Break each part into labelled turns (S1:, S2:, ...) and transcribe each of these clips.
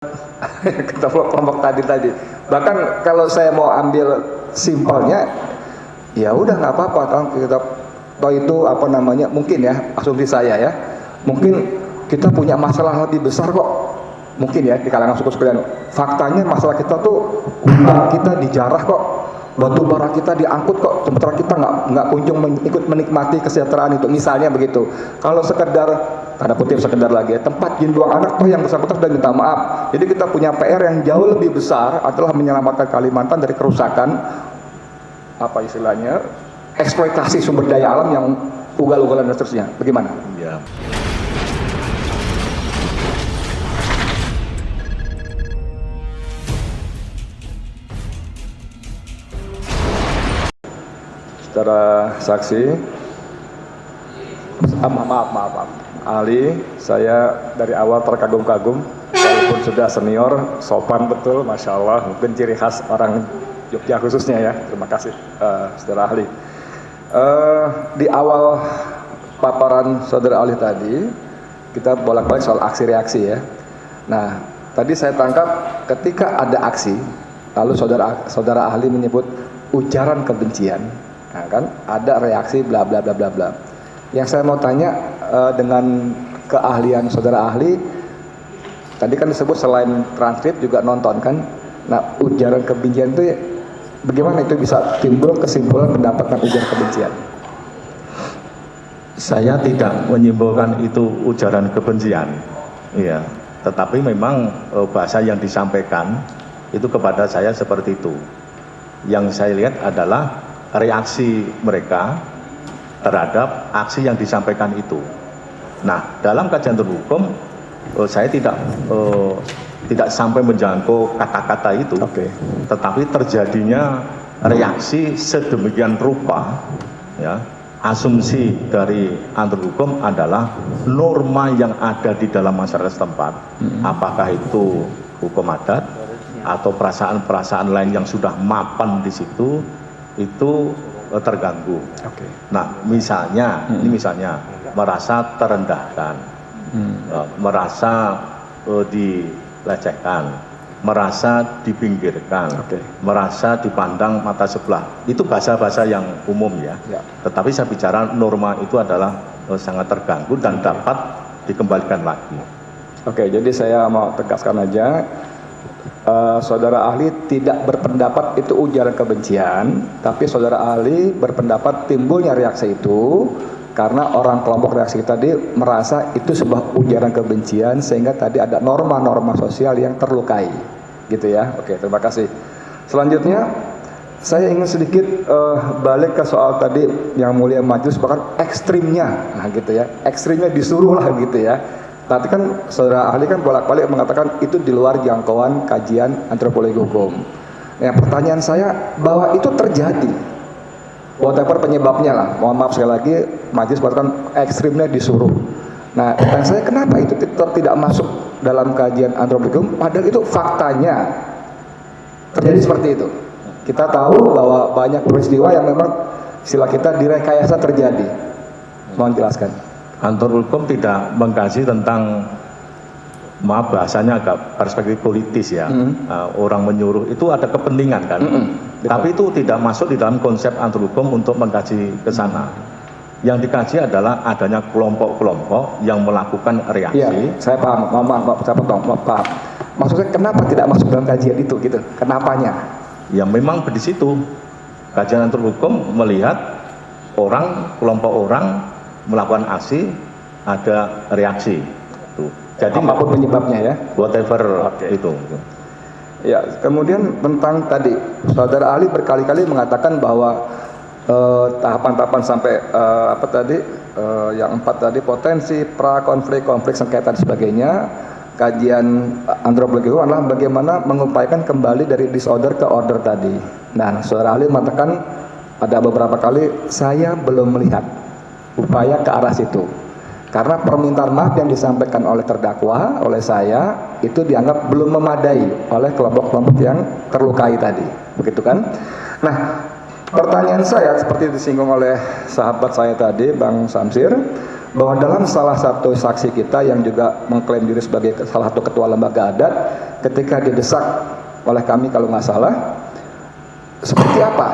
S1: kelompok tadi. Bahkan kalau saya mau ambil simpelnya, ya udah nggak apa-apa, kan kita toh itu apa namanya, mungkin ya asumsi saya ya, mungkin kita punya masalah lebih besar kok, mungkin ya di kalangan suku sekalian. Faktanya masalah kita tuh hutan kita dijarah kok, batu bara kita diangkut kok, sementara kita nggak kunjung ikut menikmati kesejahteraan itu, misalnya begitu. Kalau sekedar tanda kutip sekedar lagi ya, tempat jinduang anak toh yang bersangkutan sudah minta maaf. Jadi kita punya PR yang jauh lebih besar adalah menyelamatkan Kalimantan dari kerusakan apa istilahnya, eksploitasi sumber daya alam yang ugal-ugalan dan seterusnya. Bagaimana?
S2: Ya.
S1: Secara saksi, maaf, ahli, saya dari awal terkagum-kagum, walaupun sudah senior, sopan betul, masya Allah, mungkin ciri khas orang Jogja khususnya ya. Terima kasih, saudara ahli. Di awal paparan saudara ahli tadi, kita bolak-balik soal aksi reaksi ya. Nah, tadi saya tangkap ketika ada aksi, lalu saudara ahli menyebut ujaran kebencian. Nah, kan ada reaksi bla bla bla bla bla. Yang saya mau tanya dengan keahlian saudara ahli, tadi kan disebut selain transkrip juga nonton kan. Nah, ujaran kebencian itu bagaimana itu bisa timbul kesimpulan mendapatkan ujaran kebencian?
S2: Saya tidak menyimpulkan itu ujaran kebencian, iya. Tetapi memang bahasa yang disampaikan itu kepada saya seperti itu. Yang saya lihat adalah reaksi mereka terhadap aksi yang disampaikan itu. Nah, dalam kajian hukum saya tidak sampai menjangkau kata-kata itu, tetapi terjadinya reaksi sedemikian rupa, ya. Asumsi dari antur hukum adalah norma yang ada di dalam masyarakat setempat, apakah itu hukum adat atau perasaan-perasaan lain yang sudah mapan di situ, itu terganggu. Nah, misalnya, ini misalnya merasa terendahkan, merasa dilecehkan, merasa dipinggirkan, merasa dipandang mata sebelah. Itu bahasa-bahasa yang umum ya. Tetapi saya bicara norma itu adalah sangat terganggu dan dapat dikembalikan lagi.
S1: Jadi saya mau tegaskan aja, saudara ahli tidak berpendapat itu ujaran kebencian, tapi saudara ahli berpendapat timbulnya reaksi itu karena orang kelompok reaksi tadi merasa itu sebuah ujaran kebencian, sehingga tadi ada norma-norma sosial yang terlukai, gitu ya. Terima kasih. Selanjutnya saya ingin sedikit balik ke soal tadi yang mulia majelis, bahkan ekstrimnya, nah gitu ya, ekstrimnya disuruh lah gitu ya. Tadi kan saudara ahli kan bolak-balik mengatakan itu di luar jangkauan kajian antropologi hukum. Nah, pertanyaan saya bahwa itu terjadi, whatever penyebabnya lah, mohon maaf sekali lagi, majelis mengatakan ekstrimnya disuruh. Nah, dan saya kenapa itu tetap tidak masuk dalam kajian antropologi hukum, padahal itu faktanya terjadi seperti itu. Kita tahu bahwa banyak peristiwa yang memang istilah kita direkayasa terjadi. Mohon jelaskan.
S2: Antur hukum tidak mengkaji tentang, maaf bahasanya agak perspektif politis ya, orang menyuruh itu ada kepentingan kan, tapi itu tidak masuk di dalam konsep antur hukum untuk mengkaji ke sana. Yang dikaji adalah adanya kelompok-kelompok yang melakukan reaksi.
S1: Ya, saya paham, saya paham. Maksudnya kenapa tidak masuk dalam kajian itu gitu? Kenapanya?
S2: Ya memang di situ kajian antur hukum melihat kelompok orang melakukan aksi, ada reaksi. Tuh. Jadi
S1: apapun penyebabnya ya.
S2: Whatever itu.
S1: Ya, kemudian tentang tadi saudara ahli berkali-kali mengatakan bahwa tahapan-tahapan sampai yang 4 tadi, potensi, pra, konflik sengketa dan sebagainya. Kajian antropologi itu adalah bagaimana mengupayakan kembali dari disorder ke order tadi. Nah, saudara ahli mengatakan ada beberapa kali saya belum melihat upaya ke arah situ, karena permintaan maaf yang disampaikan oleh terdakwa, oleh saya, itu dianggap belum memadai oleh kelompok-kelompok yang terlukai tadi, begitu kan? Nah, pertanyaan saya seperti disinggung oleh sahabat saya tadi, Bang Samsir, bahwa dalam salah satu saksi kita yang juga mengklaim diri sebagai salah satu ketua lembaga adat, ketika didesak oleh kami kalau nggak salah, seperti apa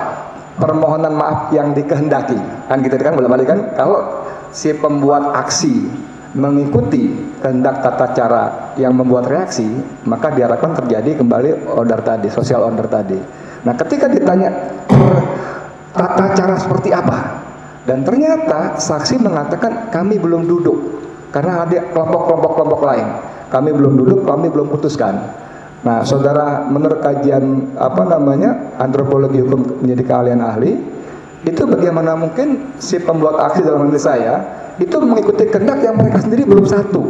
S1: permohonan maaf yang dikehendaki, kan gitu kan, boleh balik kan, kalau si pembuat aksi mengikuti kehendak tata cara yang membuat reaksi, maka diharapkan terjadi kembali order tadi, social order tadi. Nah, ketika ditanya tata cara seperti apa, dan ternyata saksi mengatakan kami belum duduk karena ada kelompok lain, kami belum duduk, kami belum putuskan. Nah, saudara, menurut kajian antropologi hukum menjadi keahlian ahli, itu bagaimana mungkin si pembuat aksi dalam hal saya itu mengikuti kehendak yang mereka sendiri belum satu.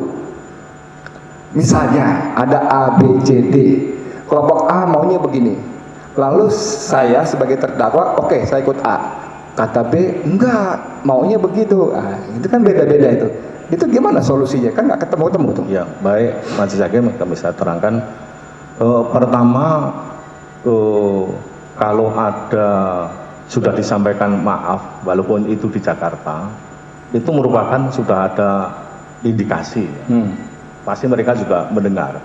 S1: Misalnya ada A, B, C, D, kelompok A maunya begini, lalu saya sebagai terdakwa, oke, saya ikut A, kata B enggak, maunya begitu. Itu kan beda-beda itu. Itu gimana solusinya? Kan nggak ketemu-temu tuh.
S2: Ya, baik, Majelis Hakim, kami bisa terangkan. Pertama, kalau ada sudah disampaikan maaf, walaupun itu di Jakarta, itu merupakan sudah ada indikasi. Pasti mereka juga mendengar.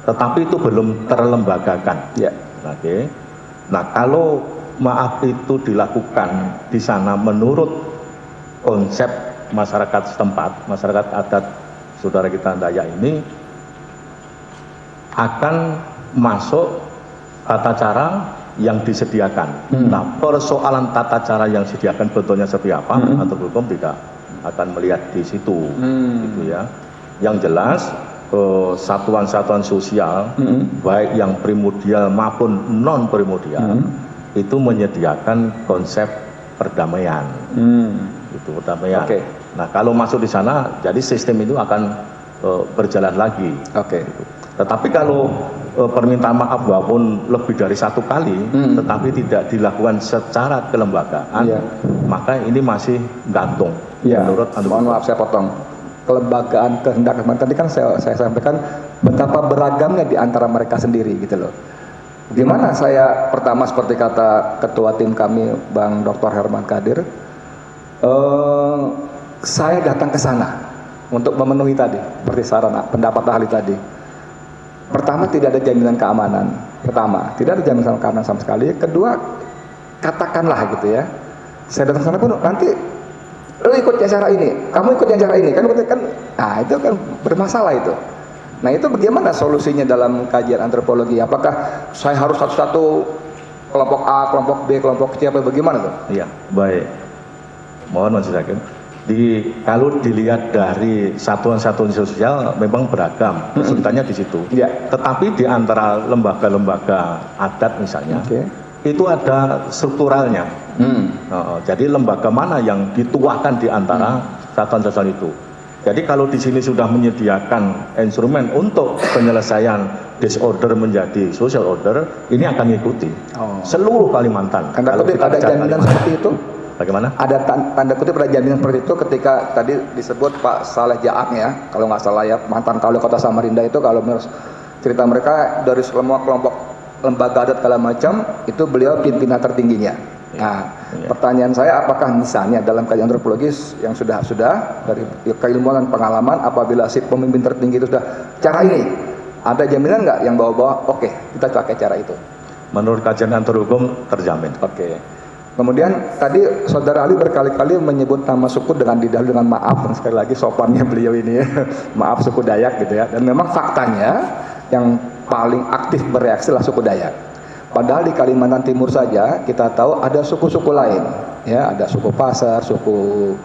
S2: Tetapi itu belum terlembagakan.
S1: Ya.
S2: Oke. Nah, kalau maaf itu dilakukan di sana menurut konsep masyarakat setempat, masyarakat adat saudara kita Dayak ini, akan masuk tata cara yang disediakan. Nah, persoalan tata cara yang disediakan bentuknya seperti apa, atau hukum tidak akan melihat di situ, gitu ya. Yang jelas satuan-satuan sosial, baik yang primordial maupun non primordial, itu menyediakan konsep perdamaian, itu perdamaian.
S1: Okay.
S2: Nah, kalau masuk di sana, jadi sistem itu akan berjalan lagi.
S1: Oke.
S2: Tetapi kalau permintaan maaf walaupun lebih dari satu kali, tetapi tidak dilakukan secara kelembagaan, maka ini masih gantung. Menurut
S1: mohon maaf saya potong. Kelembagaan kehendak, tadi kan saya sampaikan betapa beragamnya di antara mereka sendiri gitu loh. Gimana saya pertama seperti kata ketua tim kami Bang Dr. Herman Kadir, saya datang ke sana untuk memenuhi tadi seperti saran pendapat ahli tadi. Pertama, tidak ada jaminan keamanan. Pertama, tidak ada jaminan keamanan sama sekali. Kedua, katakanlah gitu ya, saya datang sana pun nanti lu ikut acara ini, kamu ikut acara ini, kan itu kan bermasalah itu. Nah, itu bagaimana solusinya dalam kajian antropologi? Apakah saya harus satu-satu kelompok A, kelompok B, kelompok C, apa bagaimana tuh?
S2: Iya, baik. Mohon Majelis Hakim. Kalau dilihat dari satuan-satuan sosial memang beragam, kesulitannya di situ. Tetapi di antara lembaga-lembaga adat misalnya, itu ada strukturalnya. Jadi lembaga mana yang dituakan di antara satuan-satuan itu. Jadi kalau di sini sudah menyediakan instrumen untuk penyelesaian disorder menjadi social order, ini akan mengikuti seluruh Kalimantan.
S1: Kalau kita ada jaminan seperti itu.
S2: Bagaimana?
S1: Ada tanda kutip ada jaminan seperti itu ketika tadi disebut Pak Saleh Jaang ya, kalau nggak salah ya, mantan Wali Kota Samarinda itu, kalau menurut cerita mereka dari semua kelompok lembaga adat segala macam itu beliau pimpinan tertingginya. Nah, pertanyaan saya, apakah misalnya dalam kajian antropologis yang sudah dari keilmuan dan pengalaman, apabila si pemimpin tertinggi itu sudah cara ini, ada jaminan nggak yang bawa-bawa? Oke, kita pakai cara itu.
S2: Menurut kajian antropologi hukum terjamin.
S1: Kemudian tadi saudara Ali berkali-kali menyebut nama suku didahului dengan maaf, dan sekali lagi sopannya beliau ini maaf suku Dayak gitu ya. Dan memang faktanya yang paling aktif bereaksi adalah suku Dayak. Padahal di Kalimantan Timur saja kita tahu ada suku-suku lain, ya, ada suku Pasar, suku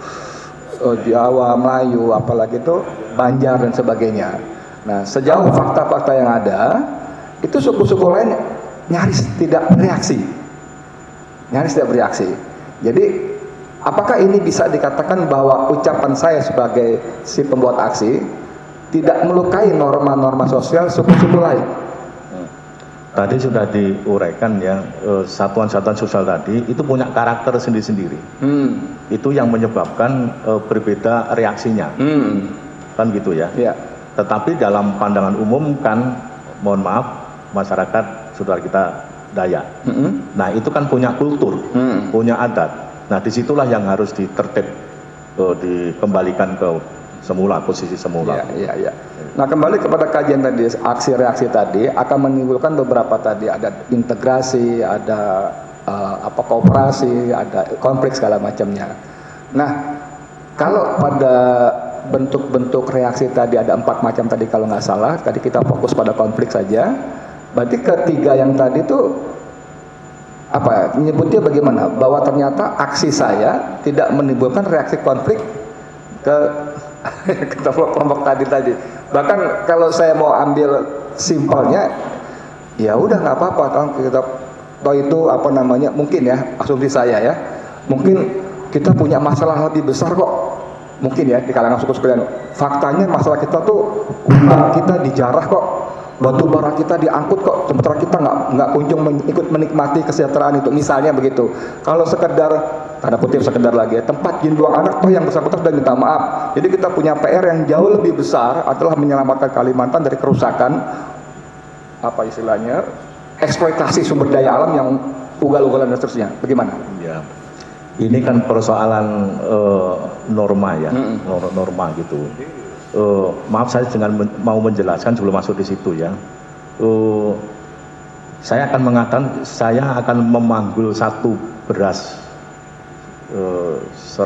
S1: Jawa, Melayu, apalagi itu Banjar dan sebagainya. Nah, sejauh fakta-fakta yang ada, itu suku-suku lain nyaris tidak bereaksi. Jadi apakah ini bisa dikatakan bahwa ucapan saya sebagai si pembuat aksi tidak melukai norma-norma sosial suku-suku lain?
S2: Tadi sudah diuraikan ya, satuan-satuan sosial tadi itu punya karakter sendiri-sendiri. Itu yang menyebabkan berbeda reaksinya. Kan gitu ya. Tetapi dalam pandangan umum kan, mohon maaf, masyarakat saudara kita Dayak. Nah, itu kan punya kultur, punya adat. Nah, disitulah yang harus ditertib. dikembalikan ke semula, posisi semula.
S1: Iya. Nah, kembali kepada kajian tadi, aksi reaksi tadi akan menimbulkan beberapa tadi, ada integrasi, ada kooperasi, ada konflik segala macamnya. Nah, kalau pada bentuk-bentuk reaksi tadi ada 4 macam tadi kalau nggak salah, tadi kita fokus pada konflik saja. Berarti ketiga yang tadi itu menyebutnya bagaimana? Bahwa ternyata aksi saya tidak menimbulkan reaksi konflik ke kelompok tadi. Bahkan kalau saya mau ambil simpelnya, ya udah nggak apa-apa, kita itu mungkin ya asumsi saya ya, mungkin kita punya masalah lebih besar kok, mungkin ya di kalangan suku sekalian. Faktanya masalah kita tuh hutan kita dijarah kok, batu bara kita diangkut kok, sementara kita nggak kunjung ikut menikmati kesejahteraan itu, misalnya begitu. Kalau sekedar tanda kutip sekedar lagi ya, tempat jinduang anak toh yang bersangkutan sudah minta maaf. Jadi kita punya PR yang jauh lebih besar adalah menyelamatkan Kalimantan dari kerusakan eksploitasi sumber daya alam yang ugal-ugalan dan seterusnya. Bagaimana?
S2: Ya, ini kan persoalan norma ya, norma gitu. Maaf, saya mau menjelaskan sebelum masuk di situ ya. Saya akan mengatakan saya akan memanggul satu beras 100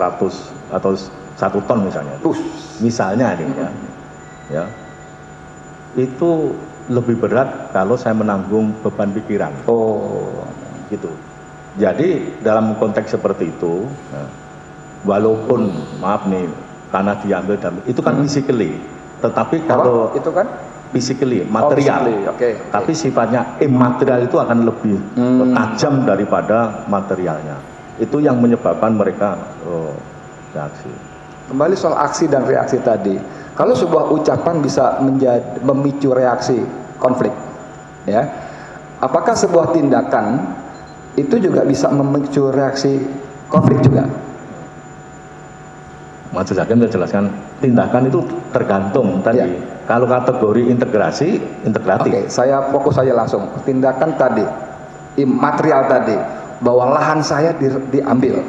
S2: atau 1 ton misalnya ini ya, itu lebih berat kalau saya menanggung beban pikiran. Gitu. Jadi dalam konteks seperti itu, walaupun maaf nih tanah diambil itu kan physically, tetapi kalau
S1: itu kan
S2: physically material, tapi sifatnya immaterial itu akan lebih tajam daripada materialnya. Itu yang menyebabkan mereka reaksi. Kembali
S1: soal aksi dan reaksi tadi. Kalau sebuah ucapan bisa memicu reaksi konflik, ya, apakah sebuah tindakan itu juga bisa memicu reaksi konflik juga?
S2: Maksud saya menjelaskan tindakan itu tergantung tadi. Ya. Kalau kategori integratif.
S1: Saya fokus saja langsung. Tindakan tadi, material tadi, bahwa lahan saya diambil,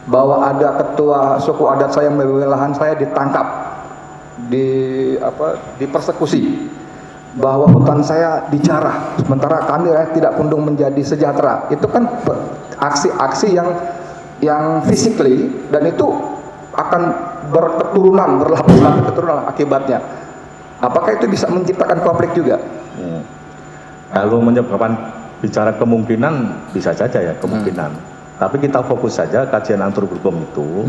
S1: bahwa ada ketua suku adat saya membeli lahan saya ditangkap, dipersekusi, bahwa hutan saya dijarah, sementara kami tidak kunjung menjadi sejahtera. Itu kan aksi-aksi yang physically, dan itu akan berlapis-lapis keturunan akibatnya. Apakah itu bisa menciptakan konflik juga?
S2: Kalau menyebabkan bicara kemungkinan, bisa saja ya kemungkinan. Tapi kita fokus saja kajian antropologi itu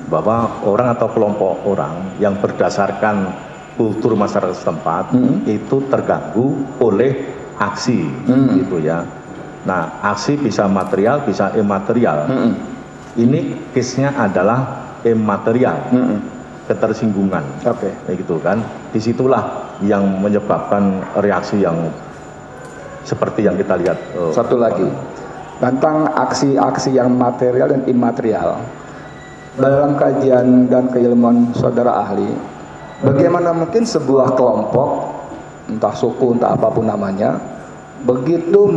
S2: bahwa orang atau kelompok orang yang berdasarkan kultur masyarakat setempat itu terganggu oleh aksi, gitu ya. Nah, aksi bisa material, bisa imaterial. Ini case-nya adalah imaterial, ketersinggungan, gitu kan. Disitulah yang menyebabkan reaksi yang seperti yang kita lihat.
S1: Satu lagi tentang aksi-aksi yang material dan imaterial. Dalam kajian dan keilmuan saudara ahli, bagaimana mungkin sebuah kelompok, entah suku, entah apapun namanya, begitu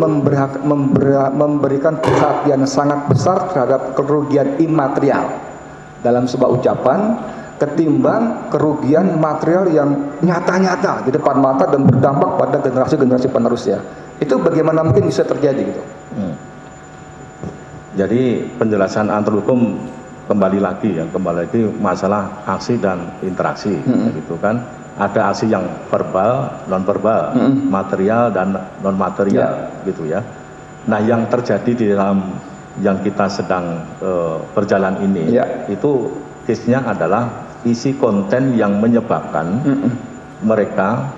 S1: memberikan perhatian sangat besar terhadap kerugian imaterial dalam sebuah ucapan, ketimbang kerugian material yang nyata-nyata di depan mata dan berdampak pada generasi-generasi penerusnya. Itu bagaimana mungkin bisa terjadi gitu?
S2: Jadi penjelasan antropologi kembali lagi masalah aksi dan interaksi, gitu kan. Ada aksi yang verbal, non verbal, material dan non material, gitu ya. Nah, yang terjadi di dalam yang kita sedang berjalan ini, itu case-nya adalah isi konten yang menyebabkan mereka,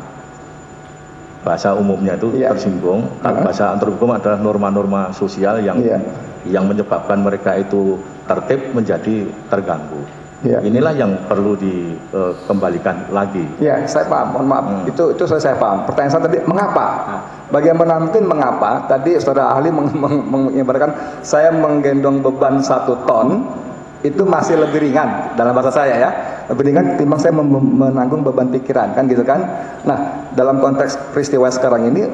S2: bahasa umumnya itu tersinggung. Bahasa antropologi adalah norma-norma sosial yang menyebabkan mereka itu tertib menjadi terganggu. Inilah yang perlu dikembalikan lagi.
S1: Saya paham. Mohon maaf. Itu saya paham. Pertanyaan saya tadi, mengapa? Bagaimana mungkin mengapa? Tadi saudara ahli mengibaratkan saya menggendong beban 1 ton itu masih lebih ringan dalam bahasa saya ya, lebih ringan ketimbang saya menanggung beban pikiran, kan gitu kan. Nah, dalam konteks peristiwa sekarang ini,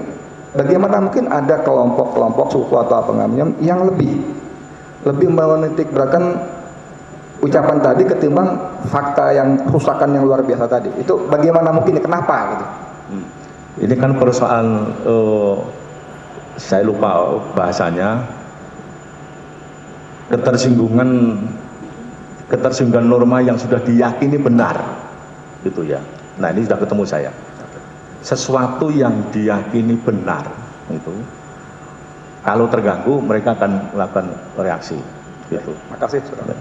S1: bagaimana mungkin ada kelompok-kelompok suku atau apa namanya yang lebih menitik beratkan ucapan tadi ketimbang fakta yang kerusakan yang luar biasa tadi. Itu bagaimana mungkin, kenapa gitu?
S2: Ini kan persoalan saya lupa bahasanya, ketersinggungan norma yang sudah diyakini benar, gitu ya. Nah ini sudah ketemu saya. Sesuatu yang diyakini benar itu, kalau terganggu mereka akan melakukan reaksi. Gitu.
S1: Makasih, saudara.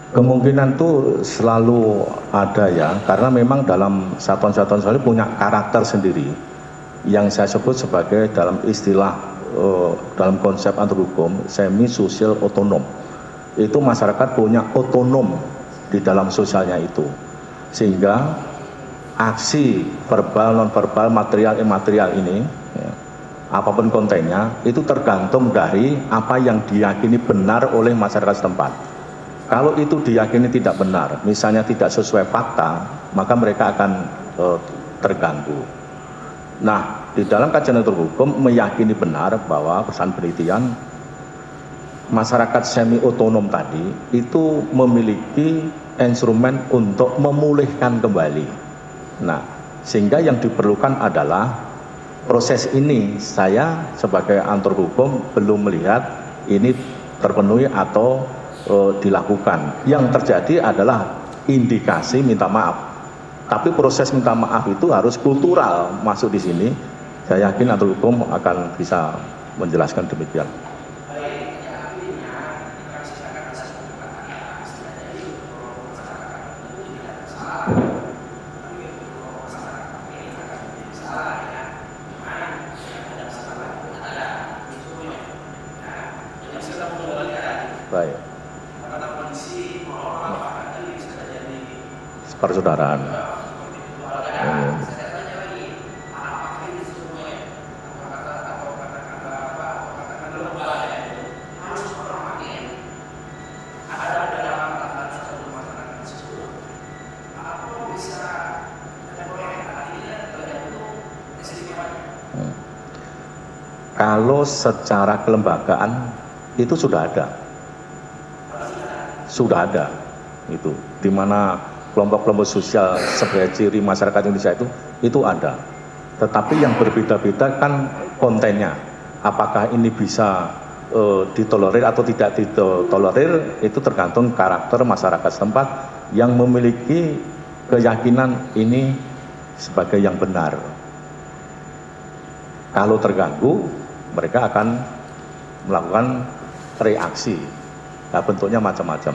S2: Kemungkinan itu selalu ada ya, karena memang dalam satuan-satuan sosial punya karakter sendiri yang saya sebut sebagai dalam istilah dalam konsep antar hukum semi sosial otonom. Itu masyarakat punya otonom di dalam sosialnya itu, sehingga aksi verbal, non verbal, material, imaterial ini ya, apapun kontennya itu tergantung dari apa yang diyakini benar oleh masyarakat setempat. Kalau itu diyakini tidak benar, misalnya tidak sesuai fakta, maka mereka akan terganggu. Nah, di dalam kajian atur hukum meyakini benar bahwa pesan penelitian masyarakat semi otonom tadi itu memiliki instrumen untuk memulihkan kembali. Nah, sehingga yang diperlukan adalah proses ini. Saya sebagai antar hukum belum melihat ini terpenuhi atau dilakukan. Yang terjadi adalah indikasi minta maaf. Tapi proses minta maaf itu harus kultural masuk di sini. Saya yakin antar hukum akan bisa menjelaskan demikian. Baik. Persaudaraan. Kalau secara kelembagaan itu sudah ada, itu di mana kelompok-kelompok sosial sebagai ciri masyarakat Indonesia itu ada. Tetapi yang berbeda-beda kan kontennya. Apakah ini bisa ditolerir atau tidak ditolerir itu tergantung karakter masyarakat setempat yang memiliki keyakinan ini sebagai yang benar. Kalau terganggu mereka akan melakukan reaksi. Nah, bentuknya macam-macam.